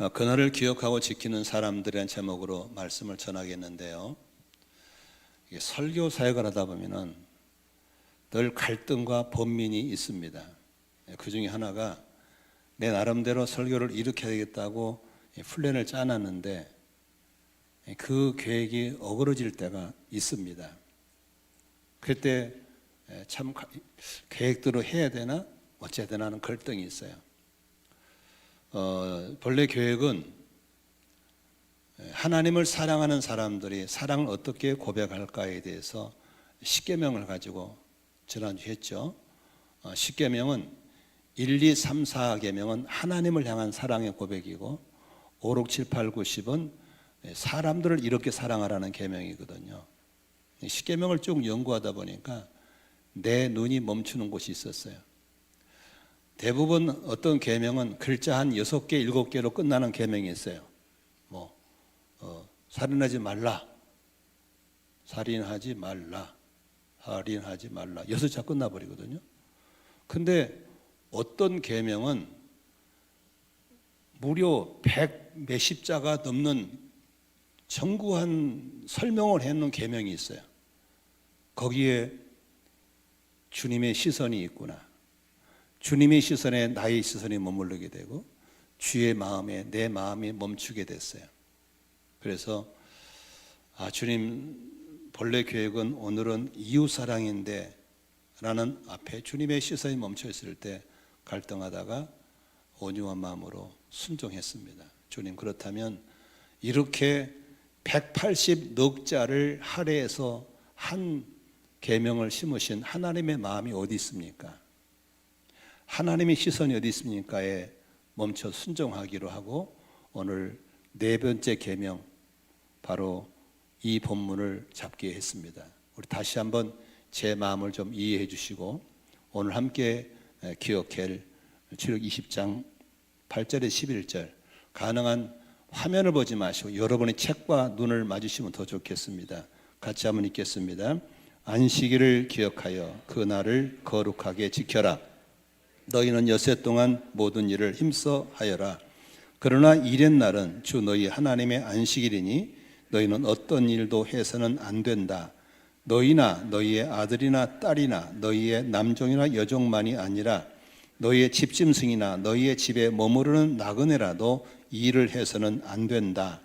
그날을 기억하고 지키는 사람들이라는 제목으로 말씀을 전하겠는데요. 설교 사역을 하다 보면은 늘 갈등과 번민이 있습니다. 그 중에 하나가 내 나름대로 설교를 이렇게 되겠다고 플랜을 짜놨는데 그 계획이 어그러질 때가 있습니다. 그때 참 계획대로 해야 되나 어째야 되나 하는 갈등이 있어요. 본래 계획은 하나님을 사랑하는 사람들이 사랑을 어떻게 고백할까에 대해서 십계명을 가지고 지난주에 했죠. 십계명은 1, 2, 3, 4계명은 하나님을 향한 사랑의 고백이고 5, 6, 7, 8, 9, 10은 사람들을 이렇게 사랑하라는 계명이거든요. 십계명을 쭉 연구하다 보니까 내 눈이 멈추는 곳이 있었어요. 대부분 어떤 계명은 글자 한 6개, 7개로 끝나는 계명이 있어요. 살인하지 말라, 살인하지 말라, 살인하지 말라. 6자 끝나버리거든요. 근데 어떤 계명은 무려 100 몇십 자가 넘는 정구한 설명을 해놓은 계명이 있어요. 거기에 주님의 시선이 있구나. 주님의 시선에 나의 시선이 머무르게 되고 주의 마음에 내 마음이 멈추게 됐어요. 그래서 주님 본래 계획은 오늘은 이웃사랑인데 라는 앞에 주님의 시선이 멈춰 있을 때 갈등하다가 온유한 마음으로 순종했습니다. 주님, 그렇다면 이렇게 180넉자를 할애해서 한 계명을 심으신 하나님의 마음이 어디 있습니까? 하나님의 시선이 어디 있습니까에 멈춰 순종하기로 하고 오늘 네 번째 계명 바로 이 본문을 잡게 했습니다. 우리 다시 한번 제 마음을 좀 이해해 주시고 오늘 함께 기억할 출애굽 20장 8절에 11절 가능한 화면을 보지 마시고 여러분의 책과 눈을 맞으시면 더 좋겠습니다. 같이 한번 읽겠습니다. 안식일을 기억하여 그 날을 거룩하게 지켜라. 너희는 여섯 동안 모든 일을 힘써 하여라. 그러나 일의 날은 주 너희 하나님의 안식일이니 너희는 어떤 일도 해서는 안 된다. 너희나 너희의 아들이나 딸이나 너희의 남종이나 여종만이 아니라 너희의 집짐승이나 너희의 집에 머무르는 나그네라도 이 일을 해서는 안 된다.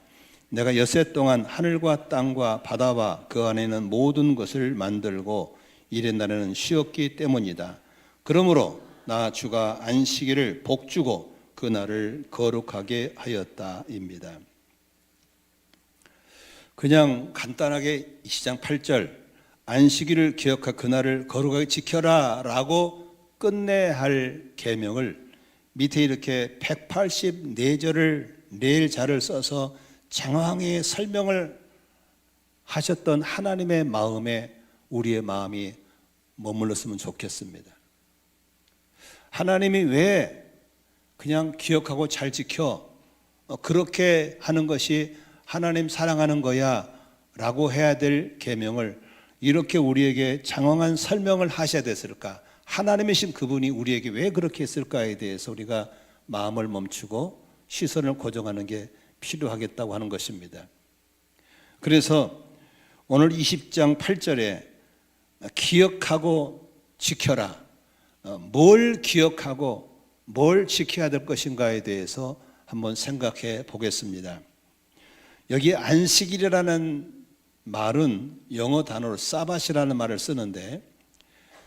내가 여섯 동안 하늘과 땅과 바다와 그 안에 있는 모든 것을 만들고 일의 날에는 쉬었기 때문이다. 그러므로 나 주가 안식일을 복주고 그 날을 거룩하게 하였다입니다. 그냥 간단하게 20장 8절 안식일을 기억하 그 날을 거룩하게 지켜라 라고 끝내야 할 계명을 밑에 이렇게 184절을 내일자를 써서 장황하게 설명을 하셨던 하나님의 마음에 우리의 마음이 머물렀으면 좋겠습니다. 하나님이 왜 그냥 기억하고 잘 지켜 그렇게 하는 것이 하나님 사랑하는 거야 라고 해야 될 계명을 이렇게 우리에게 장황한 설명을 하셔야 됐을까? 하나님이신 그분이 우리에게 왜 그렇게 했을까에 대해서 우리가 마음을 멈추고 시선을 고정하는 게 필요하겠다고 하는 것입니다. 그래서 오늘 20장 8절에 기억하고 지켜라. 뭘 기억하고 뭘 지켜야 될 것인가에 대해서 한번 생각해 보겠습니다. 여기 안식일이라는 말은 영어 단어로 사밧이라는 말을 쓰는데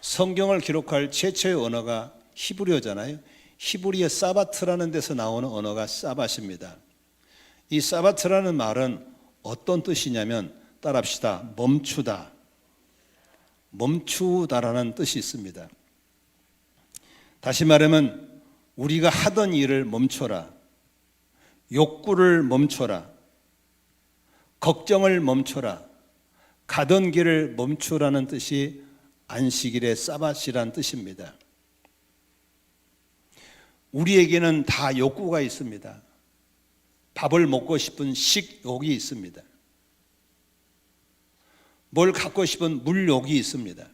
성경을 기록할 최초의 언어가 히브리어잖아요. 히브리어 사바트라는 데서 나오는 언어가 사밧입니다. 이 사바트라는 말은 어떤 뜻이냐면 따라합시다. 멈추다. 멈추다라는 뜻이 있습니다. 다시 말하면 우리가 하던 일을 멈춰라. 욕구를 멈춰라. 걱정을 멈춰라. 가던 길을 멈추라는 뜻이 안식일의 사밧이라는 뜻입니다. 우리에게는 다 욕구가 있습니다. 밥을 먹고 싶은 식욕이 있습니다. 뭘 갖고 싶은 물욕이 있습니다.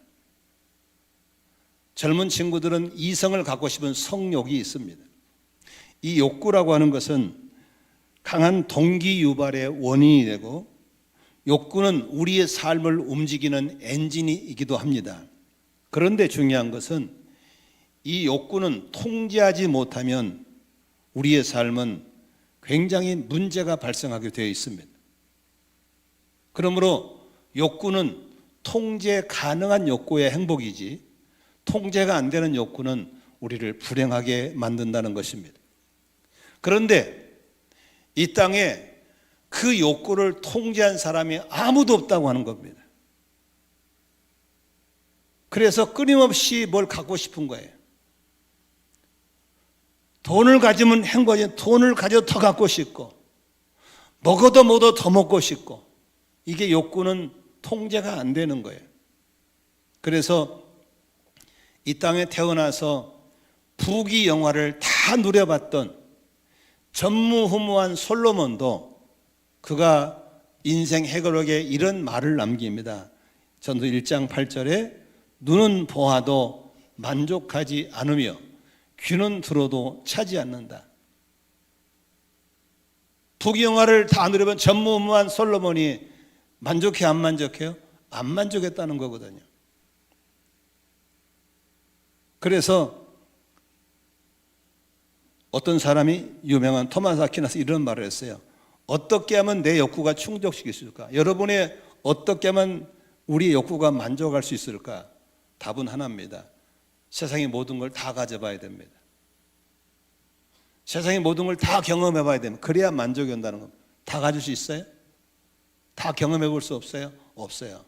젊은 친구들은 이성을 갖고 싶은 성욕이 있습니다. 이 욕구라고 하는 것은 강한 동기 유발의 원인이 되고 욕구는 우리의 삶을 움직이는 엔진이기도 합니다. 그런데 중요한 것은 이 욕구는 통제하지 못하면 우리의 삶은 굉장히 문제가 발생하게 되어 있습니다. 그러므로 욕구는 통제 가능한 욕구의 행복이지 통제가 안 되는 욕구는 우리를 불행하게 만든다는 것입니다. 그런데 이 땅에 그 욕구를 통제한 사람이 아무도 없다고 하는 겁니다. 그래서 끊임없이 뭘 갖고 싶은 거예요. 돈을 가지면 행복하지, 돈을 가져 더 갖고 싶고, 먹어도 더 먹고 싶고, 이게 욕구는 통제가 안 되는 거예요. 그래서 이 땅에 태어나서 부귀 영화를 다 누려봤던 전무후무한 솔로몬도 그가 인생 해결록에 이런 말을 남깁니다. 전도 1장 8절에 눈은 보아도 만족하지 않으며 귀는 들어도 차지 않는다. 부귀 영화를 다 누려본 전무후무한 솔로몬이 만족해 안 만족해요? 안 만족했다는 거거든요. 그래서 어떤 사람이 유명한 토마스 아퀴나스 이런 말을 했어요. 어떻게 하면 내 욕구가 충족시킬 수 있을까? 여러분의 어떻게 하면 우리의 욕구가 만족할 수 있을까? 답은 하나입니다. 세상의 모든 걸 다 가져봐야 됩니다. 세상의 모든 걸 다 경험해 봐야 됩니다. 그래야 만족이 온다는 겁니다. 다 가질 수 있어요? 다 경험해 볼 수 없어요? 없어요.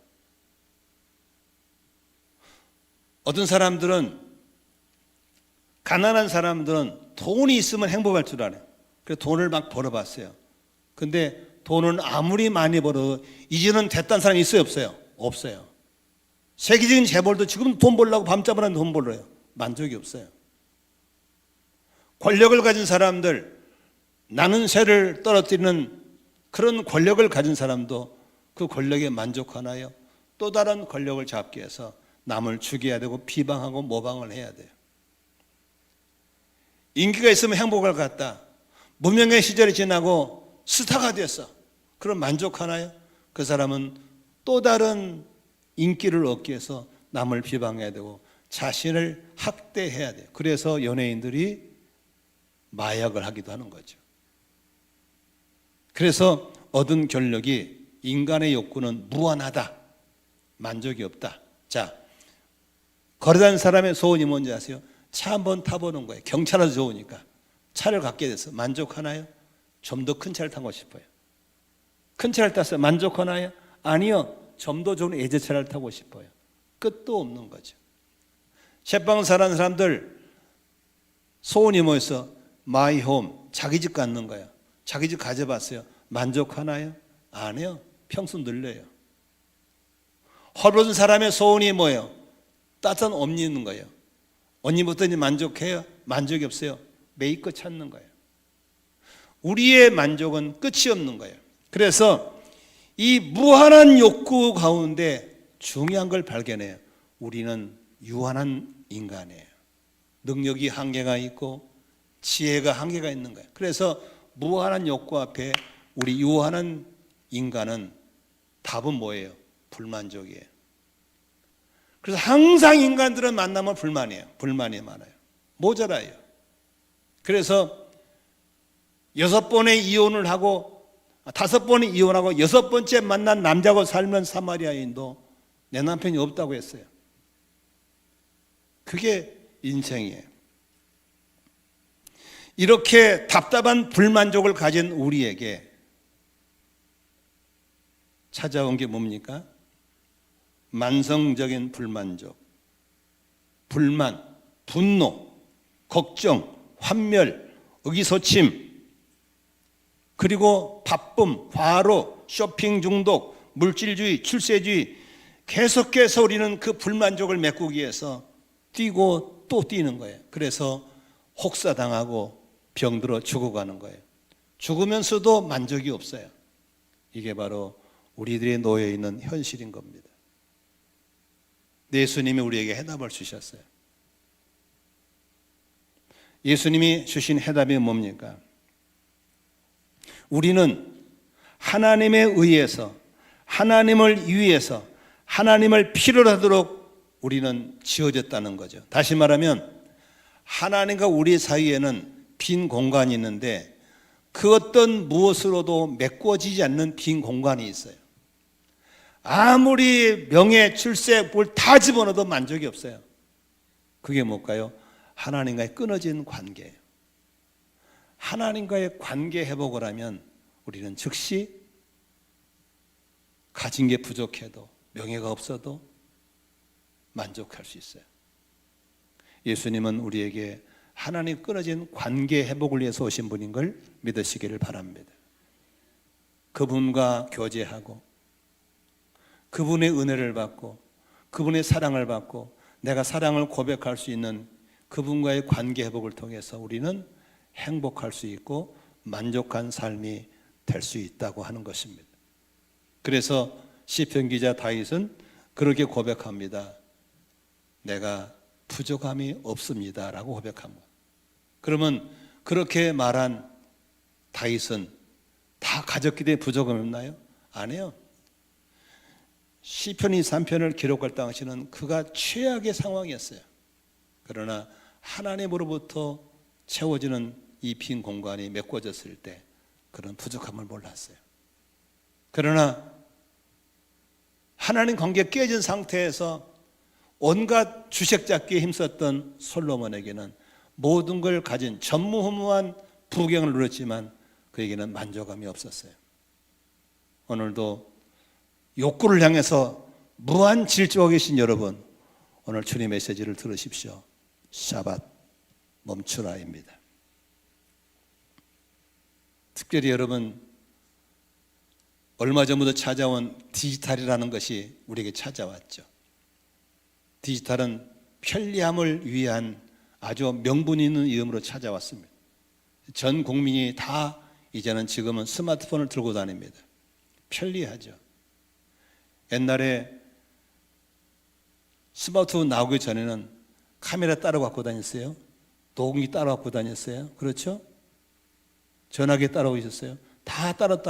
어떤 사람들은, 가난한 사람들은 돈이 있으면 행복할 줄 알아요. 그래서 돈을 막 벌어봤어요. 근데 돈은 아무리 많이 벌어도 이제는 됐다는 사람이 있어요? 없어요? 없어요. 세계적인 재벌도 지금 돈 벌려고 밤잠을 하는 돈 벌어요. 만족이 없어요. 권력을 가진 사람들, 나는 새를 떨어뜨리는 그런 권력을 가진 사람도 그 권력에 만족하나요? 또 다른 권력을 잡기 위해서 남을 죽여야 되고 비방하고 모방을 해야 돼요. 인기가 있으면 행복을 갖다. 무명의 시절이 지나고 스타가 됐어. 그럼 만족하나요? 그 사람은 또 다른 인기를 얻기 위해서 남을 비방해야 되고 자신을 학대해야 돼요. 그래서 연예인들이 마약을 하기도 하는 거죠. 그래서 얻은 결론이 인간의 욕구는 무한하다. 만족이 없다. 자, 거래다니는 사람의 소원이 뭔지 아세요? 차 한번 타보는 거예요. 경차라도 좋으니까. 차를 갖게 돼서 만족하나요? 좀 더 큰 차를 타고 싶어요. 큰 차를 탔어요. 만족하나요? 아니요. 좀 더 좋은 예제차를 타고 싶어요. 끝도 없는 거죠. 셰방을 하는 사람들 소원이 뭐였어? 마이 홈, 자기 집 갖는 거예요. 자기 집 가져봤어요. 만족하나요? 아니요. 평수 늘려요. 헐벗은 사람의 소원이 뭐예요? 따뜻한 옷 입는 거예요. 옷 입었더니 만족해요? 만족이 없어요. 메이커 찾는 거예요. 우리의 만족은 끝이 없는 거예요. 그래서 이 무한한 욕구 가운데 중요한 걸 발견해요. 우리는 유한한 인간이에요. 능력이 한계가 있고 지혜가 한계가 있는 거예요. 그래서 무한한 욕구 앞에 우리 유한한 인간은 답은 뭐예요? 불만족이에요. 그래서 항상 인간들은 만나면 불만이에요. 불만이 많아요. 모자라요. 그래서 6번의 이혼을 하고 5번의 이혼하고 6번째 만난 남자하고 살면 사마리아인도 내 남편이 없다고 했어요. 그게 인생이에요. 이렇게 답답한 불만족을 가진 우리에게 찾아온 게 뭡니까? 만성적인 불만족, 불만, 분노, 걱정, 환멸, 의기소침, 그리고 바쁨, 과로, 쇼핑 중독, 물질주의, 출세주의, 계속해서 우리는 그 불만족을 메꾸기 위해서 뛰고 또 뛰는 거예요. 그래서 혹사당하고 병들어 죽어가는 거예요. 죽으면서도 만족이 없어요. 이게 바로 우리들이 놓여 있는 현실인 겁니다. 예수님이 우리에게 해답을 주셨어요. 예수님이 주신 해답이 뭡니까? 우리는 하나님에 의해서, 하나님을 위해서, 하나님을 필요로 하도록 우리는 지어졌다는 거죠. 다시 말하면 하나님과 우리 사이에는 빈 공간이 있는데 그 어떤 무엇으로도 메꿔지지 않는 빈 공간이 있어요. 아무리 명예, 출세, 뭘 다 집어넣어도 만족이 없어요. 그게 뭘까요? 하나님과의 끊어진 관계예요. 하나님과의 관계 회복을 하면 우리는 즉시 가진 게 부족해도, 명예가 없어도 만족할 수 있어요. 예수님은 우리에게 하나님 끊어진 관계 회복을 위해서 오신 분인 걸 믿으시기를 바랍니다. 그분과 교제하고 그분의 은혜를 받고 그분의 사랑을 받고 내가 사랑을 고백할 수 있는 그분과의 관계 회복을 통해서 우리는 행복할 수 있고 만족한 삶이 될 수 있다고 하는 것입니다. 그래서 시편 기자 다윗은 그렇게 고백합니다. 내가 부족함이 없습니다 라고 고백합니다. 그러면 그렇게 말한 다윗은 다 가졌기 때문에 부족함이 없나요? 아니에요. 시편 23편을 기록할 당시는 그가 최악의 상황이었어요. 그러나 하나님으로부터 채워지는 이 빈 공간이 메꿔졌을 때 그런 부족함을 몰랐어요. 그러나 하나님 관계 깨진 상태에서 온갖 주색 잡기에 힘썼던 솔로몬에게는 모든 걸 가진 전무후무한 부경을 누렸지만 그에게는 만족감이 없었어요. 오늘도 욕구를 향해서 무한 질주하고 계신 여러분, 오늘 주님 메시지를 들으십시오. 샤밧 멈추라입니다. 특별히 여러분, 얼마 전부터 찾아온 디지털이라는 것이 우리에게 찾아왔죠. 디지털은 편리함을 위한 아주 명분 있는 이름으로 찾아왔습니다. 전 국민이 다 이제는 지금은 스마트폰을 들고 다닙니다. 편리하죠. 옛날에 스마트폰 나오기 전에는 카메라 따로 갖고 다녔어요. 녹음기 따로 갖고 다녔어요. 그렇죠? 전화기 따로 있었어요. 다 따로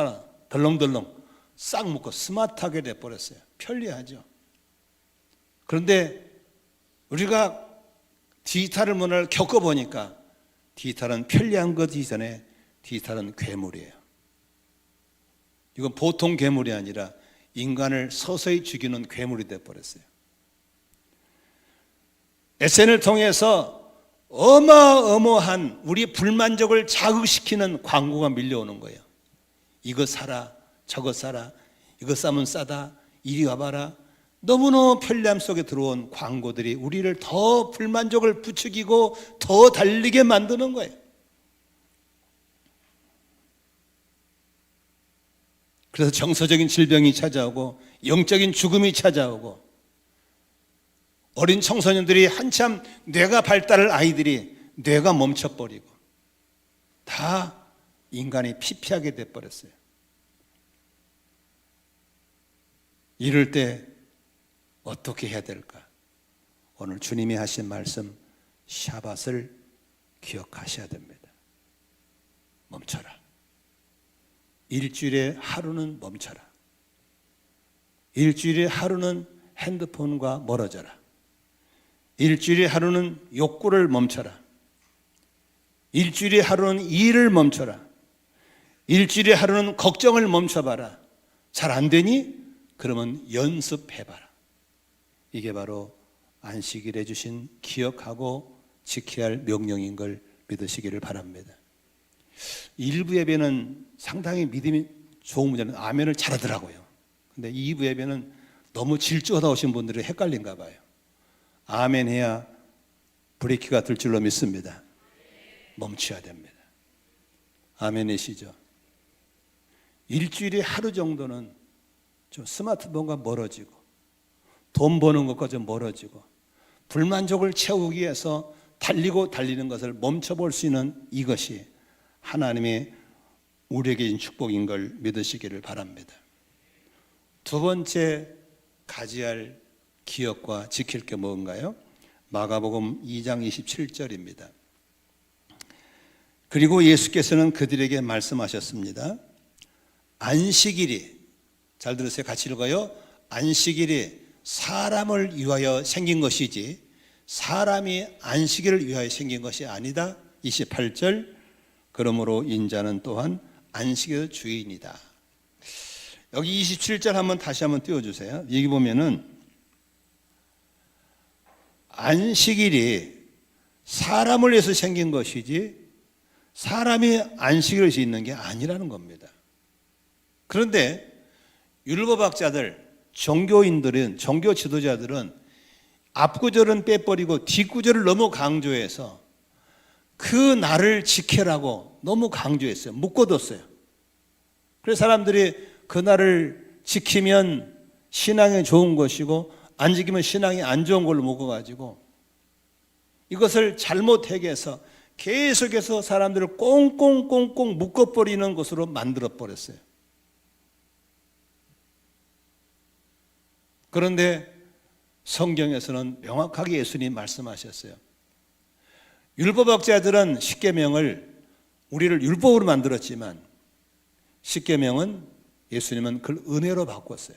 덜렁덜렁 싹 묶고 스마트하게 돼버렸어요. 편리하죠. 그런데 우리가 디지털 문화를 겪어보니까 디지털은 편리한 것 이전에 디지털은 괴물이에요. 이건 보통 괴물이 아니라 인간을 서서히 죽이는 괴물이 돼버렸어요. SNS를 통해서 어마어마한 우리 불만족을 자극시키는 광고가 밀려오는 거예요. 이거 사라, 저거 사라, 이거 싸면 싸다, 이리 와봐라. 너무너무 편리함 속에 들어온 광고들이 우리를 더 불만족을 부추기고 더 달리게 만드는 거예요. 그래서 정서적인 질병이 찾아오고 영적인 죽음이 찾아오고 어린 청소년들이 한참 뇌가 발달할 아이들이 뇌가 멈춰버리고 다 인간이 피폐하게 돼버렸어요. 이럴 때 어떻게 해야 될까? 오늘 주님이 하신 말씀 샤밧을 기억하셔야 됩니다. 멈춰라. 일주일에 하루는 멈춰라. 일주일에 하루는 핸드폰과 멀어져라. 일주일에 하루는 욕구를 멈춰라. 일주일에 하루는 일을 멈춰라. 일주일에 하루는 걱정을 멈춰봐라. 잘 안 되니? 그러면 연습해봐라. 이게 바로 안식일에 주신 기억하고 지켜야 할 명령인 걸 믿으시기를 바랍니다. 일부 예배는 상당히 믿음이 좋은 분들은 아멘을 잘하더라고요. 근데 2부 예배는 너무 질주하다 오신 분들이 헷갈린가 봐요. 아멘 해야 브레이크가 들 줄로 믿습니다. 멈춰야 됩니다. 아멘이시죠? 일주일에 하루 정도는 좀 스마트폰과 멀어지고 돈 버는 것과 좀 멀어지고 불만족을 채우기 위해서 달리는 것을 멈춰볼 수 있는 이것이 하나님의 우리에게 준 축복인 걸 믿으시기를 바랍니다. 두 번째 가져야 할 기억과 지킬 게 뭔가요? 마가복음 2장 27절입니다. 그리고 예수께서는 그들에게 말씀하셨습니다. 안식일이, 잘 들으세요. 같이 읽어요. 안식일이 사람을 위하여 생긴 것이지 사람이 안식일을 위하여 생긴 것이 아니다. 28절, 그러므로 인자는 또한 안식일 주인이다. 여기 27절 한번 다시 한번 띄워주세요. 여기 보면은 안식일이 사람을 위해서 생긴 것이지 사람이 안식일을 짓는 게 아니라는 겁니다. 그런데 율법학자들, 종교인들은, 종교 지도자들은 앞구절은 빼버리고 뒷구절을 너무 강조해서 그 날을 지켜라고 너무 강조했어요. 묶어뒀어요. 그래서 사람들이 그 날을 지키면 신앙에 좋은 것이고 안 지키면 신앙이 안 좋은 걸로 묶어가지고 이것을 잘못 해결해서 계속해서 사람들을 꽁꽁꽁꽁 묶어버리는 것으로 만들어버렸어요. 그런데 성경에서는 명확하게 예수님이 말씀하셨어요. 율법학자들은 십계명을 우리를 율법으로 만들었지만 십계명은 예수님은 그걸 은혜로 바꿨어요.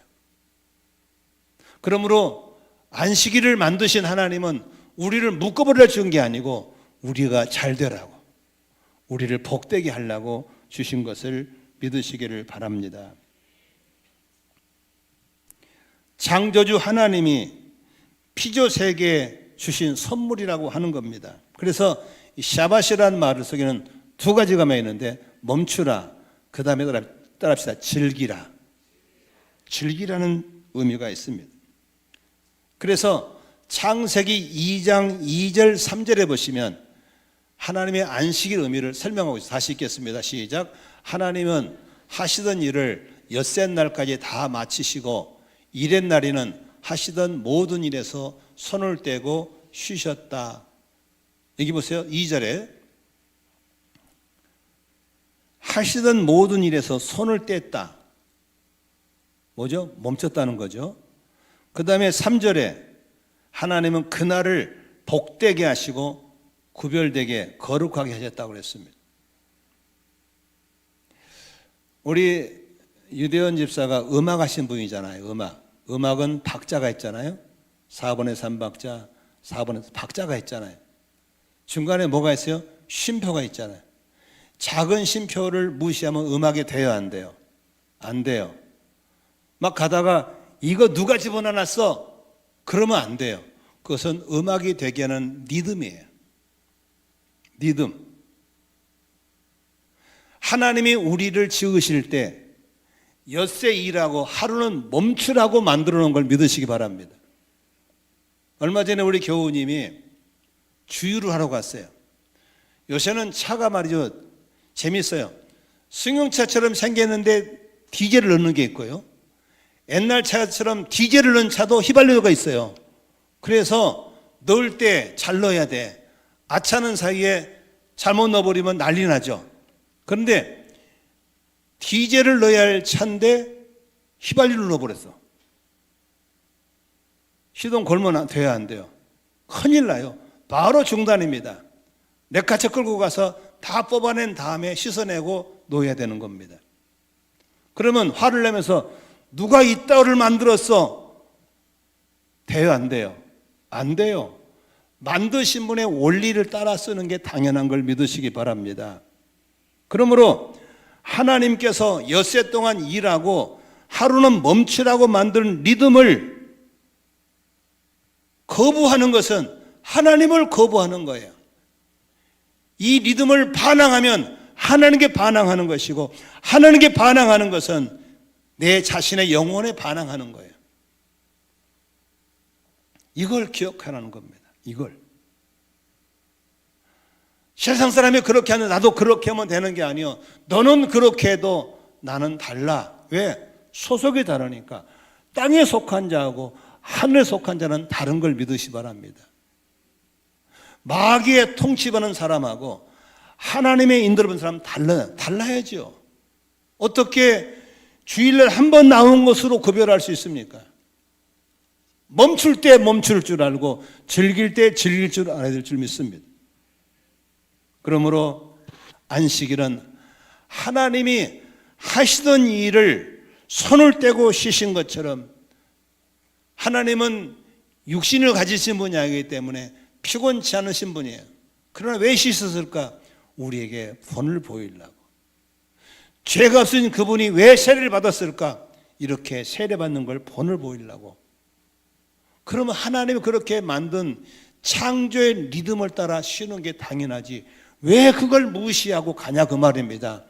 그러므로 안식일을 만드신 하나님은 우리를 묶어버려 준 게 아니고 우리가 잘 되라고, 우리를 복되게 하려고 주신 것을 믿으시기를 바랍니다. 창조주 하나님이 피조세계에 주신 선물이라고 하는 겁니다. 그래서 샤밧이라는 말 속에는 두 가지가 있는데 멈추라, 그 다음에 따라합시다. 즐기라. 즐기라는 의미가 있습니다. 그래서 창세기 2장 2절 3절에 보시면 하나님의 안식일 의미를 설명하고 있어요. 다시 읽겠습니다. 시작. 하나님은 하시던 일을 엿새 날까지 다 마치시고 일의 날에는 하시던 모든 일에서 손을 떼고 쉬셨다. 여기 보세요. 2절에 하시던 모든 일에서 손을 뗐다. 뭐죠? 멈췄다는 거죠. 그 다음에 3절에 하나님은 그날을 복되게 하시고 구별되게 거룩하게 하셨다고 그랬습니다. 우리 유대원 집사가 음악하신 분이잖아요. 음악은 박자가 있잖아요. 4번에 3박자, 4번에 박자가 있잖아요. 중간에 뭐가 있어요? 쉼표가 있잖아요. 작은 쉼표를 무시하면 음악이 돼요, 안 돼요? 안 돼요. 막 가다가 이거 누가 집어넣어놨어? 그러면 안 돼요. 그것은 음악이 되게 하는 리듬이에요. 리듬. 하나님이 우리를 지으실 때 엿새 일하고 하루는 멈추라고 만들어 놓은 걸 믿으시기 바랍니다. 얼마 전에 우리 교우님이 주유를 하러 갔어요. 요새는 차가 말이죠, 재밌어요. 승용차처럼 생겼는데 디젤을 넣는 게 있고요. 옛날 차처럼 디젤을 넣은 차도 휘발유가 있어요. 그래서 넣을 때 잘 넣어야 돼. 아차는 사이에 잘못 넣어버리면 난리 나죠. 그런데 디젤을 넣어야 할 차인데 휘발유를 넣어버렸어. 시동 걸면 돼야 안 돼요. 큰일 나요. 바로 중단입니다. 레카차 끌고 가서 다 뽑아낸 다음에 씻어내고 놓아야 되는 겁니다. 그러면 화를 내면서 누가 이 따위를 만들었어? 돼요, 안 돼요? 안 돼요. 만드신 분의 원리를 따라 쓰는 게 당연한 걸 믿으시기 바랍니다. 그러므로 하나님께서 엿새 동안 일하고 하루는 멈추라고 만든 리듬을 거부하는 것은 하나님을 거부하는 거예요. 이 리듬을 반항하면 하나님께 반항하는 것이고 하나님께 반항하는 것은 내 자신의 영혼에 반항하는 거예요. 이걸 기억하라는 겁니다. 이걸. 세상 사람이 그렇게 하면 나도 그렇게 하면 되는 게 아니요. 너는 그렇게 해도 나는 달라. 왜? 소속이 다르니까. 땅에 속한 자하고 하늘에 속한 자는 다른 걸 믿으시 바랍니다. 마귀의 통치받는 사람하고 하나님의 인도를 받는 사람은 달라야죠. 어떻게 주일날 한 번 나온 것으로 구별할 수 있습니까? 멈출 때 멈출 줄 알고 즐길 때 즐길 줄 알아야 될 줄 믿습니다. 그러므로 안식일은 하나님이 하시던 일을 손을 떼고 쉬신 것처럼 하나님은 육신을 가지신 분이 아니기 때문에 피곤치 않으신 분이에요. 그러나 왜 쉬셨을까? 우리에게 본을 보이려고. 죄가 없으신 그분이 왜 세례를 받았을까? 이렇게 세례받는 걸 본을 보이려고. 그러면 하나님이 그렇게 만든 창조의 리듬을 따라 쉬는 게 당연하지 왜 그걸 무시하고 가냐 그 말입니다.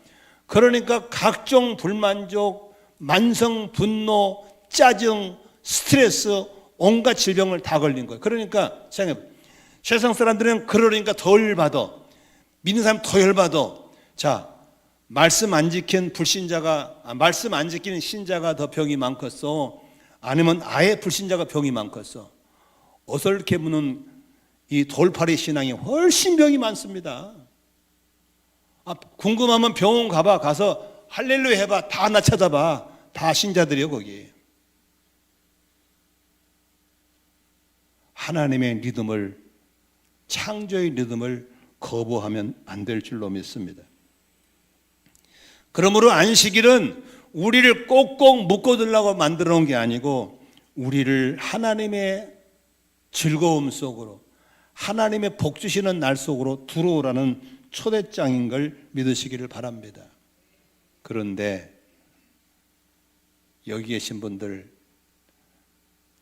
그러니까 각종 불만족, 만성 분노, 짜증, 스트레스, 온갖 질병을 다 걸린 거예요. 그러니까 생각해, 세상 사람들은 그러니까 더 열받아. 믿는 사람 더 열받아. 자, 말씀 안 지킨 불신자가, 말씀 안 지키는 신자가 더 병이 많겠어? 아니면 아예 불신자가 병이 많겠어? 어설케 무는 이 돌팔이 신앙이 훨씬 병이 많습니다. 궁금하면 병원 가봐. 가서 할렐루야 해봐. 다 나 찾아봐. 다 신자들이요 거기. 하나님의 리듬을, 창조의 리듬을 거부하면 안 될 줄로 믿습니다. 그러므로 안식일은 우리를 꼭꼭 묶어두려고 만들어 놓은 게 아니고 우리를 하나님의 즐거움 속으로, 하나님의 복 주시는 날 속으로 들어오라는 초대장인 걸 믿으시기를 바랍니다. 그런데 여기 계신 분들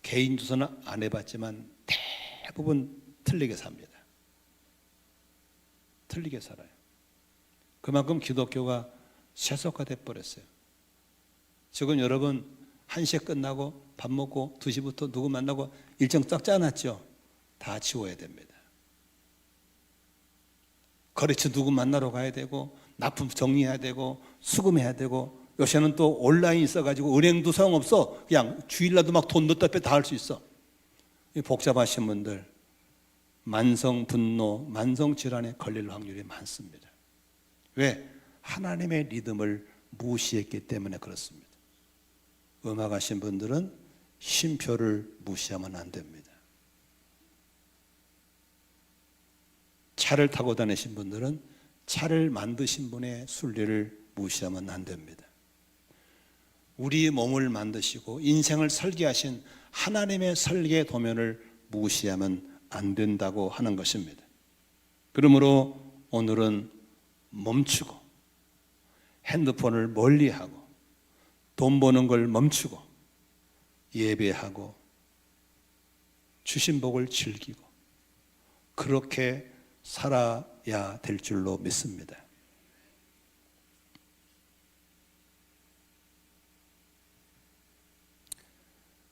개인 주소는 안 해봤지만 대부분 틀리게 삽니다. 틀리게 살아요. 그만큼 기독교가 세속화돼 버렸어요. 지금 여러분 1시에 끝나고 밥 먹고 2시부터 누구 만나고 일정 딱 짜놨죠? 다 지워야 됩니다. 거래처 누구 만나러 가야 되고 납품 정리해야 되고 수금해야 되고 요새는 또 온라인 있어가지고 은행도 소용없어. 그냥 주일날도 막 돈 넣었다 뺐다 할 수 있어. 복잡하신 분들 만성 분노, 만성 질환에 걸릴 확률이 많습니다. 왜? 하나님의 리듬을 무시했기 때문에 그렇습니다. 음악하신 분들은 쉼표를 무시하면 안 됩니다. 차를 타고 다니신 분들은 차를 만드신 분의 순리를 무시하면 안 됩니다. 우리 몸을 만드시고 인생을 설계하신 하나님의 설계 도면을 무시하면 안 된다고 하는 것입니다. 그러므로 오늘은 멈추고 핸드폰을 멀리하고 돈 버는 걸 멈추고 예배하고 주신 복을 즐기고 그렇게 살아야 될 줄로 믿습니다.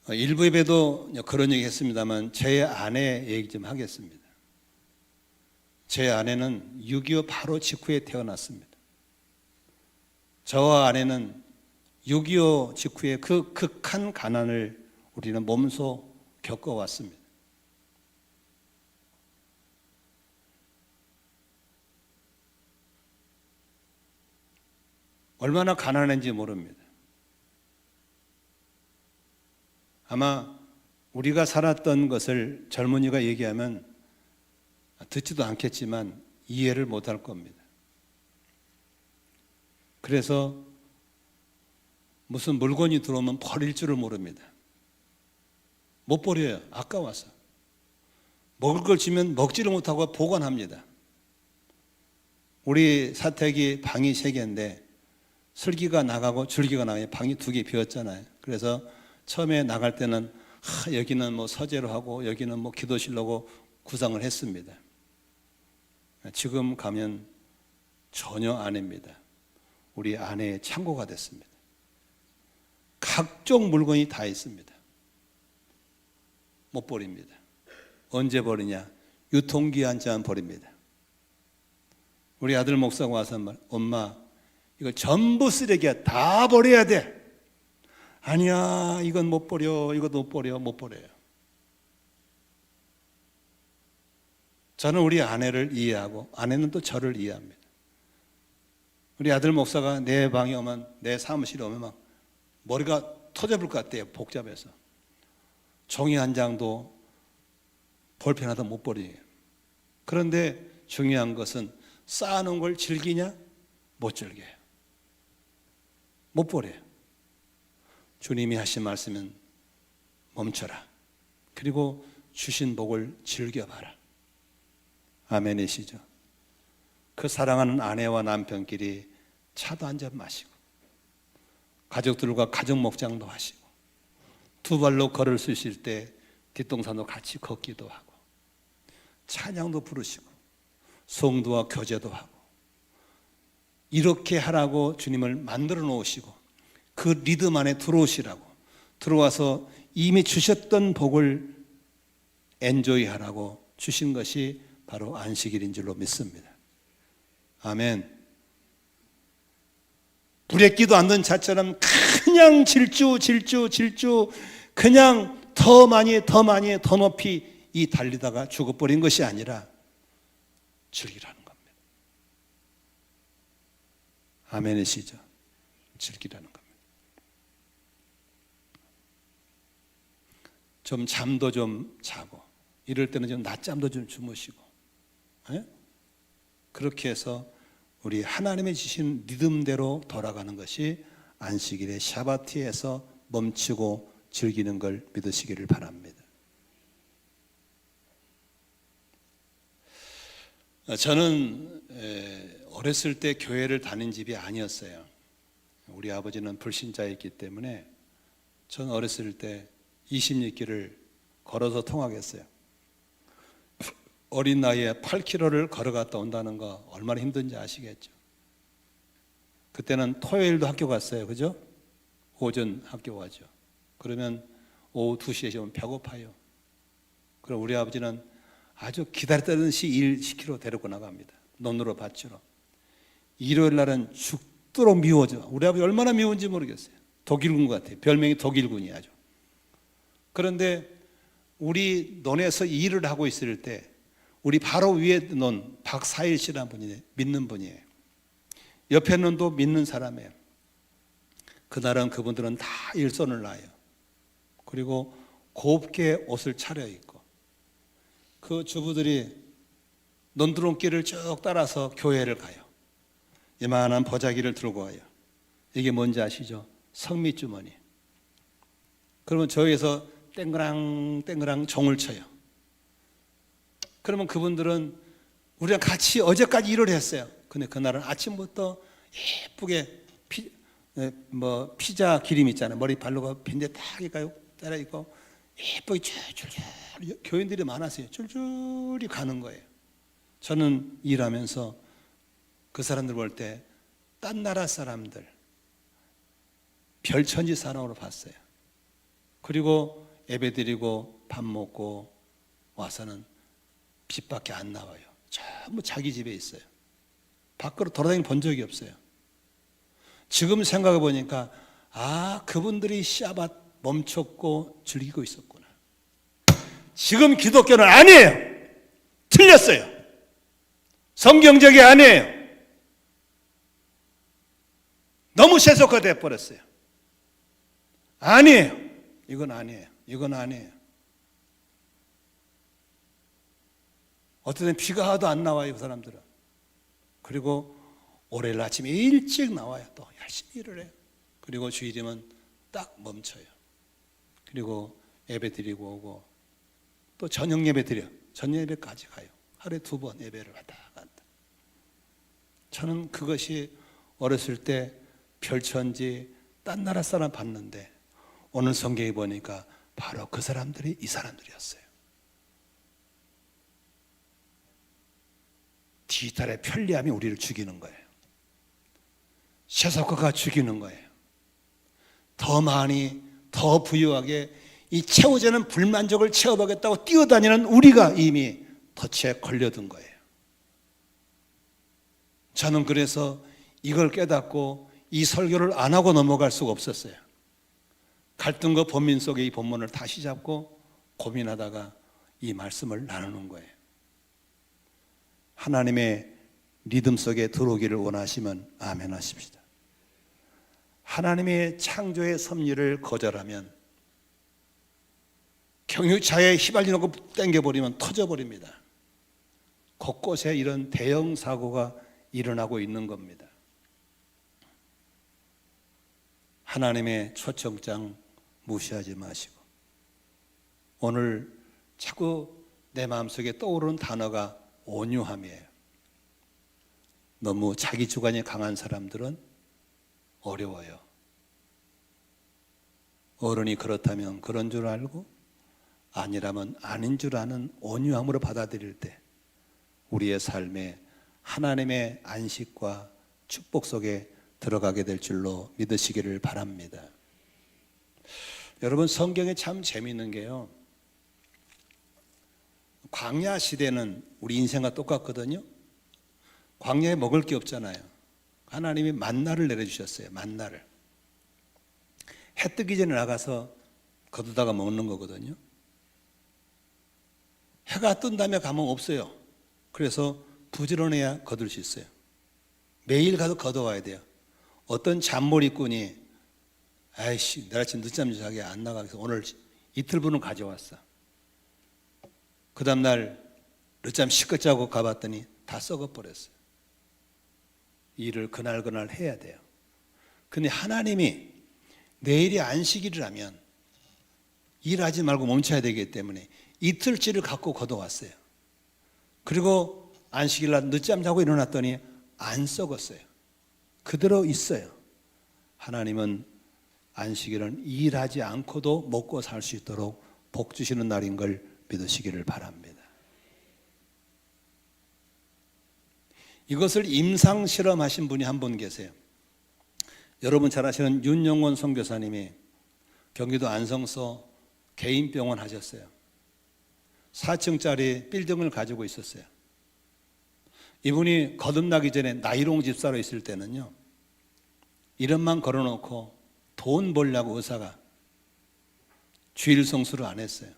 일부 예배도 그런 얘기 했습니다만 제 아내 얘기 좀 하겠습니다. 제 아내는 6.25 바로 직후에 태어났습니다. 저와 아내는 6.25 직후에 그 극한 가난을 우리는 몸소 겪어왔습니다. 얼마나 가난한지 모릅니다. 아마 우리가 살았던 것을 젊은이가 얘기하면 듣지도 않겠지만 이해를 못할 겁니다. 그래서 무슨 물건이 들어오면 버릴 줄을 모릅니다. 못 버려요. 아까워서. 먹을 걸 주면 먹지를 못하고 보관합니다. 우리 사택이 방이 3개인데 슬기가 나가고 줄기가 나가요. 방이 2개 비었잖아요. 그래서 처음에 나갈 때는 여기는 뭐 서재로 하고 여기는 뭐 기도실로 구상을 했습니다. 지금 가면 전혀 아닙니다. 우리 아내의 창고가 됐습니다. 각종 물건이 다 있습니다. 못 버립니다. 언제 버리냐? 유통기한 제한 버립니다. 우리 아들 목사가 와서 엄마 이거 전부 쓰레기야. 다 버려야 돼. 아니야, 이건 못 버려, 이것도 못 버려, 못 버려요. 저는 우리 아내를 이해하고 아내는 또 저를 이해합니다. 우리 아들 목사가 내 방에 오면, 내 사무실에 오면 막 머리가 터져볼 것 같아요. 복잡해서. 종이 한 장도 볼펜 하나 못 버려요. 그런데 중요한 것은 쌓아놓은 걸 즐기냐? 못 즐겨요. 못 버려요. 주님이 하신 말씀은 멈춰라. 그리고 주신 복을 즐겨봐라. 아멘이시죠? 그 사랑하는 아내와 남편끼리 차도 한잔 마시고 가족들과 가족 목장도 하시고 두 발로 걸을 수 있을 때 뒷동산도 같이 걷기도 하고 찬양도 부르시고 송도와 교제도 하고 이렇게 하라고 주님을 만들어 놓으시고 그 리듬 안에 들어오시라고 들어와서 이미 주셨던 복을 엔조이 하라고 주신 것이 바로 안식일인 줄로 믿습니다. 아멘. 부랬기도 않는 자처럼 그냥 질주 그냥 더 많이 더 높이 이 달리다가 죽어버린 것이 아니라 즐기라는 겁니다. 아멘이시죠? 즐기라는 겁니다. 좀 잠도 좀 자고 이럴 때는 좀 낮잠도 좀 주무시고 그렇게 해서 우리 하나님이 주신 리듬대로 돌아가는 것이 안식일의 샤바티에서 멈추고 즐기는 걸 믿으시기를 바랍니다. 저는 어렸을 때 교회를 다닌 집이 아니었어요. 우리 아버지는 불신자였기 때문에 저는 어렸을 때 20리길을 걸어서 통학했어요. 어린 나이에 8km를 걸어갔다 온다는 거 얼마나 힘든지 아시겠죠? 그때는 토요일도 학교 갔어요. 그죠? 오전 학교 가죠. 그러면 오후 2시에 오면 배고파요. 그럼 우리 아버지는 아주 기다렸다듯이 일 시키러 데리고 나갑니다. 논으로 밭으로. 일요일 날은 죽도록 미워져. 우리 아버지 얼마나 미운지 모르겠어요. 독일군 같아요. 별명이 독일군이 아주. 그런데 우리 논에서 일을 하고 있을 때 우리 바로 위에 논 박사일 씨라는 분이 믿는 분이에요. 옆에 논도 믿는 사람이에요. 그날은 그분들은 다 일손을 놔요. 그리고 곱게 옷을 차려입고 그 주부들이 논두렁길을 쭉 따라서 교회를 가요. 이만한 보자기를 들고 와요. 이게 뭔지 아시죠? 성미주머니. 그러면 저기에서 땡그랑 종을 쳐요. 그러면 그분들은 우리랑 같이 어제까지 일을 했어요. 근데 그날은 아침부터 예쁘게 피자 기름 있잖아요. 머리 발로 빈대 딱 따라 있고 예쁘게 줄줄줄 교인들이 많았어요. 줄줄이 가는 거예요. 저는 일하면서 그 사람들 볼 때 딴 나라 사람들 별천지 사람으로 봤어요. 그리고 예배드리고 밥 먹고 와서는 집 밖에 안 나와요. 전부 자기 집에 있어요. 밖으로 돌아다니 본 적이 없어요. 지금 생각해 보니까 그분들이 샤밧 멈췄고 즐기고 있었구나. 지금 기독교는 아니에요. 틀렸어요. 성경적이 아니에요. 너무 세속화되어 버렸어요. 아니에요. 이건 아니에요. 이건 아니에요. 어떤 때는 비가 와도 안 나와요, 그 사람들은. 그리고 월요일 아침에 일찍 나와요. 또 열심히 일을 해요. 그리고 주일이면 딱 멈춰요. 그리고 예배 드리고 오고 또 저녁 예배 드려요. 저녁 예배까지 가요. 하루에 2번 예배를 왔다 갔다. 저는 그것이 어렸을 때 별천지 딴 나라 사람 봤는데 오늘 성경에 보니까 바로 그 사람들이 이 사람들이었어요. 디지털의 편리함이 우리를 죽이는 거예요. 세속화가 죽이는 거예요. 더 많이 더 부유하게 이 채워지는 불만족을 채워보겠다고 뛰어다니는 우리가 이미 덫에 걸려든 거예요. 저는 그래서 이걸 깨닫고 이 설교를 안 하고 넘어갈 수가 없었어요. 갈등과 번민 속에 이 본문을 다시 잡고 고민하다가 이 말씀을 나누는 거예요. 하나님의 리듬 속에 들어오기를 원하시면 아멘 하십시다. 하나님의 창조의 섭리를 거절하면 경유차에 휘발유 넣고 땡겨버리면 터져버립니다. 곳곳에 이런 대형 사고가 일어나고 있는 겁니다. 하나님의 초청장 무시하지 마시고, 오늘 자꾸 내 마음속에 떠오르는 단어가 온유함이에요. 너무 자기 주관이 강한 사람들은 어려워요. 어른이 그렇다면 그런 줄 알고 아니라면 아닌 줄 아는 온유함으로 받아들일 때 우리의 삶에 하나님의 안식과 축복 속에 들어가게 될 줄로 믿으시기를 바랍니다. 여러분, 성경에 참 재미있는 게요, 광야 시대는 우리 인생과 똑같거든요. 광야에 먹을 게 없잖아요. 하나님이 만나를 내려주셨어요. 만나를 해 뜨기 전에 나가서 거두다가 먹는 거거든요. 해가 뜬 다음에 가면 없어요. 그래서 부지런해야 거둘 수 있어요. 매일 가서 거둬와야 돼요. 어떤 잔머리꾼이 아이씨, 내일 아침 늦잠 자게 안 나가서 오늘 이틀분은 가져왔어. 그 다음날 늦잠 시끄 자고 가봤더니 다 썩어버렸어요. 일을 그날 해야 돼요. 근데 하나님이 내일이 안식일이라면 일하지 말고 멈춰야 되기 때문에 이틀치를 갖고 걷어왔어요. 그리고 안식일날 늦잠 자고 일어났더니 안 썩었어요. 그대로 있어요. 하나님은 안식일은 일하지 않고도 먹고 살 수 있도록 복 주시는 날인 걸 믿으시기를 바랍니다. 이것을 임상 실험하신 분이 한 분 계세요. 여러분 잘 아시는 윤영원 선교사님이 경기도 안성서 개인병원 하셨어요. 4층짜리 빌딩을 가지고 있었어요. 이분이 거듭나기 전에 나이롱 집사로 있을 때는요, 이름만 걸어놓고 돈 벌려고 의사가 주일 성수를 안 했어요.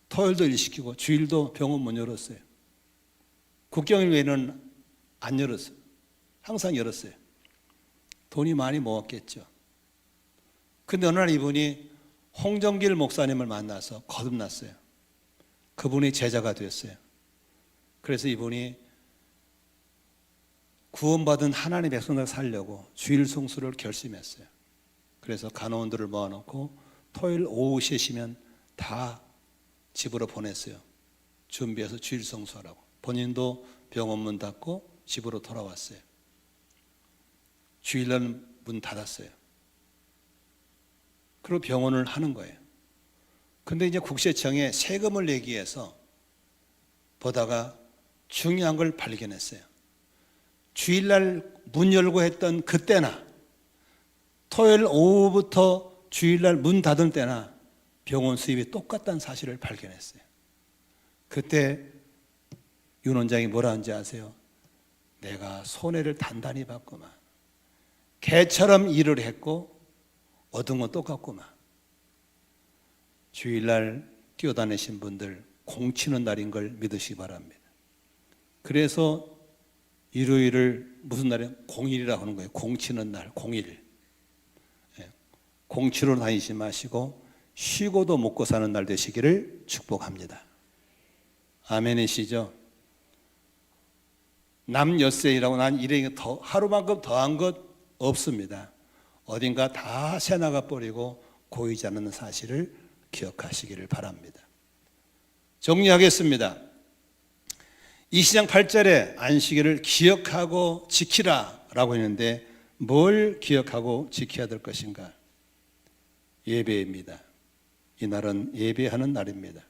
토요일도 일 시키고 주일도 병원 문 열었어요. 국경일 외에는 안 열었어요. 항상 열었어요. 돈이 많이 모았겠죠. 근데 어느 날 이분이 홍정길 목사님을 만나서 거듭났어요. 그분이 제자가 됐어요. 그래서 이분이 구원받은 하나님의 백성을 살려고 주일 성수를 결심했어요. 그래서 간호원들을 모아놓고 토요일 오후 쉬시면 다 집으로 보냈어요. 준비해서 주일 성수하라고. 본인도 병원 문 닫고 집으로 돌아왔어요. 주일날 문 닫았어요. 그리고 병원을 하는 거예요. 근데 이제 국세청에 세금을 내기 위해서 보다가 중요한 걸 발견했어요. 주일날 문 열고 했던 그때나 토요일 오후부터 주일날 문 닫을 때나 병원 수입이 똑같다는 사실을 발견했어요. 그때 윤 원장이 뭐라 하는지 아세요? 내가 손해를 단단히 봤구만. 개처럼 일을 했고 얻은 건 똑같구만. 주일날 뛰어다니신 분들 공치는 날인 걸 믿으시기 바랍니다. 그래서 일요일을 무슨 날이에요? 공일이라고 하는 거예요. 공치는 날, 공일. 공치러 다니지 마시고 쉬고도 먹고 사는 날 되시기를 축복합니다. 아멘이시죠? 남 엿새이라고 난 일행이 더 하루만큼 더한 것 없습니다. 어딘가 다 새나가 버리고 고이지 않는 사실을 기억하시기를 바랍니다. 정리하겠습니다. 이 시장 8절에 안식일을 기억하고 지키라 라고 했는데 뭘 기억하고 지켜야 될 것인가? 예배입니다. 이날은 예배하는 날입니다.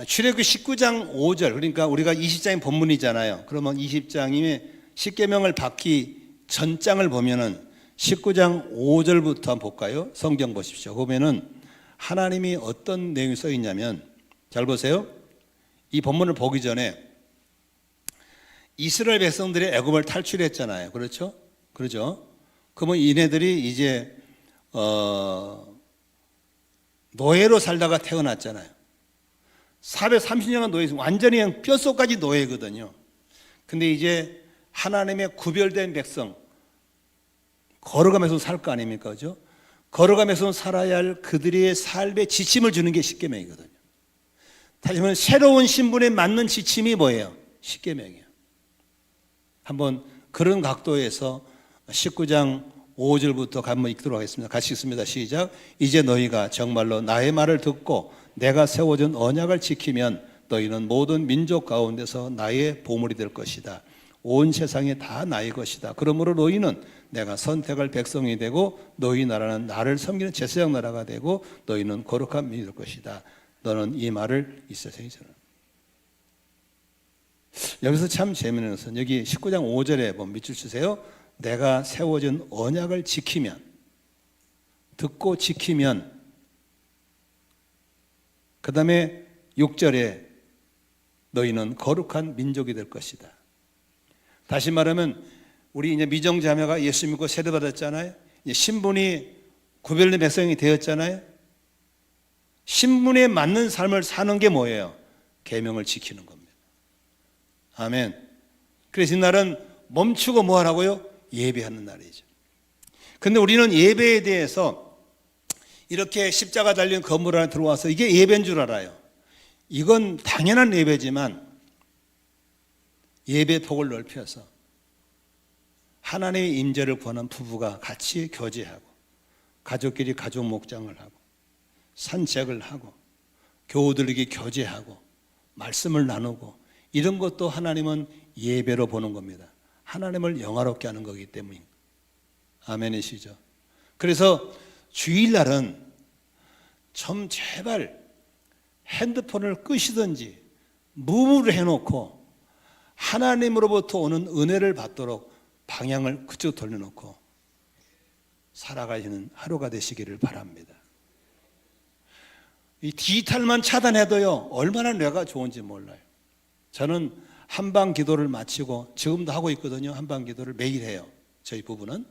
출애굽기 19장 5절, 그러니까 우리가 20장이 본문이잖아요. 그러면 20장이 십계명을 받기 전장을 보면은 19장 5절부터 한번 볼까요? 성경 보십시오. 보면은 하나님이 어떤 내용이 써 있냐면, 잘 보세요. 이 본문을 보기 전에 이스라엘 백성들이 애굽을 탈출했잖아요. 그렇죠? 그러죠? 그러면 이네들이 이제 노예로 살다가 태어났잖아요. 430년간 노예에서 완전히 그냥 뼛속까지 노예거든요. 근데 이제 하나님의 구별된 백성, 걸어가면서 살 거 아닙니까? 그죠? 걸어가면서 살아야 할 그들의 삶에 지침을 주는 게 십계명이거든요. 다시 말하면 새로운 신분에 맞는 지침이 뭐예요? 십계명이에요. 한번 그런 각도에서 19장 5절부터 한번 읽도록 하겠습니다. 같이 읽습니다. 시작. 이제 너희가 정말로 나의 말을 듣고 내가 세워준 언약을 지키면 너희는 모든 민족 가운데서 나의 보물이 될 것이다. 온 세상이 다 나의 것이다. 그러므로 너희는 내가 선택할 백성이 되고 너희 나라는 나를 섬기는 제사장 나라가 되고 너희는 거룩한 민이 될 것이다. 너는 이 말을 이 세상에 전하. 여기서 참 재미있는 것은 여기 19장 5절에 보면 밑줄 치세요. 내가 세워준 언약을 지키면, 듣고 지키면, 그 다음에 6절에 너희는 거룩한 민족이 될 것이다. 다시 말하면 우리 이제 미정자매가 예수 믿고 세례받았잖아요. 신분이 구별된 백성이 되었잖아요. 신분에 맞는 삶을 사는 게 뭐예요? 계명을 지키는 겁니다. 아멘. 그래서 이날은 멈추고 뭐 하라고요? 예배하는 날이죠. 근데 우리는 예배에 대해서 이렇게 십자가 달린 건물 안에 들어와서 이게 예배인 줄 알아요. 이건 당연한 예배지만 예배 폭을 넓혀서 하나님의 임재를 구하는 부부가 같이 교제하고 가족끼리 가족 목장을 하고 산책을 하고 교우들에게 교제하고 말씀을 나누고 이런 것도 하나님은 예배로 보는 겁니다. 하나님을 영화롭게 하는 거기 때문입니다. 아멘이시죠? 그래서 주일날은 좀 제발 핸드폰을 끄시든지 무무를 해놓고 하나님으로부터 오는 은혜를 받도록 방향을 그쪽 돌려놓고 살아가시는 하루가 되시기를 바랍니다. 이 디지털만 차단해도요 얼마나 뇌가 좋은지 몰라요. 저는 한방 기도를 마치고 지금도 하고 있거든요. 한방 기도를 매일 해요. 저희 부부는.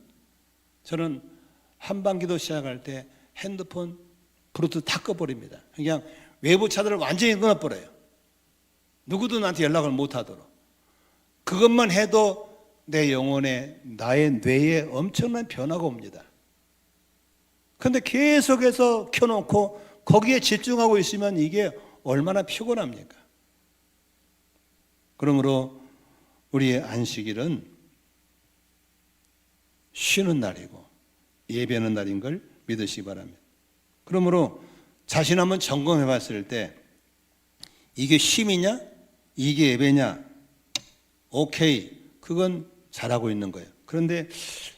저는 한방 기도 시작할 때 핸드폰 블루투스 다 꺼버립니다. 그냥 외부 차단을 완전히 끊어버려요. 누구도 나한테 연락을 못하도록. 그것만 해도 내 영혼에 나의 뇌에 엄청난 변화가 옵니다. 그런데 계속해서 켜놓고 거기에 집중하고 있으면 이게 얼마나 피곤합니까? 그러므로 우리의 안식일은 쉬는 날이고 예배하는 날인 걸 믿으시기 바랍니다. 그러므로 자신 한번 점검해 봤을 때 이게 쉼이냐? 이게 예배냐? 오케이, 그건 잘하고 있는 거예요. 그런데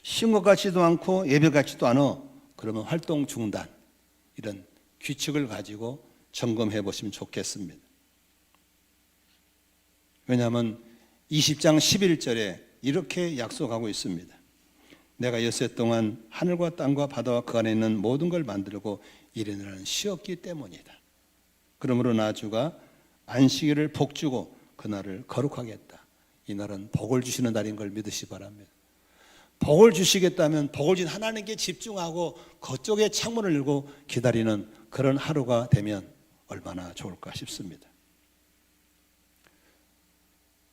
쉼 것 같지도 않고 예배 같지도 않아. 그러면 활동 중단, 이런 규칙을 가지고 점검해 보시면 좋겠습니다. 왜냐하면 20장 11절에 이렇게 약속하고 있습니다. 내가 엿새 동안 하늘과 땅과 바다와 그 안에 있는 모든 걸 만들고 이르는 쉬었기 때문이다. 그러므로 나 주가 안식일을 복주고 그날을 거룩하겠다. 이 날은 복을 주시는 날인 걸 믿으시 바랍니다. 복을 주시겠다면 복을 준 하나님께 집중하고 그쪽에 창문을 열고 기다리는 그런 하루가 되면 얼마나 좋을까 싶습니다.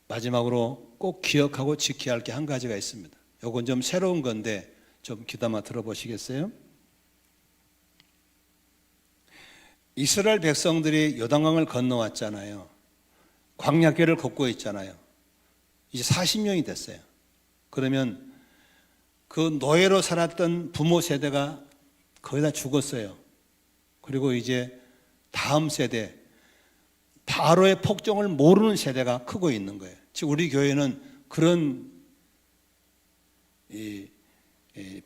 마지막으로 꼭 기억하고 지켜야 할 게 한 가지가 있습니다. 이건 좀 새로운 건데 좀 귀담아 들어보시겠어요? 이스라엘 백성들이 요단강을 건너왔잖아요. 광야길을 걷고 있잖아요. 이제 40년이 됐어요. 그러면 그 노예로 살았던 부모 세대가 거의 다 죽었어요. 그리고 이제 다음 세대, 바로의 폭정을 모르는 세대가 크고 있는 거예요. 즉 우리 교회는 그런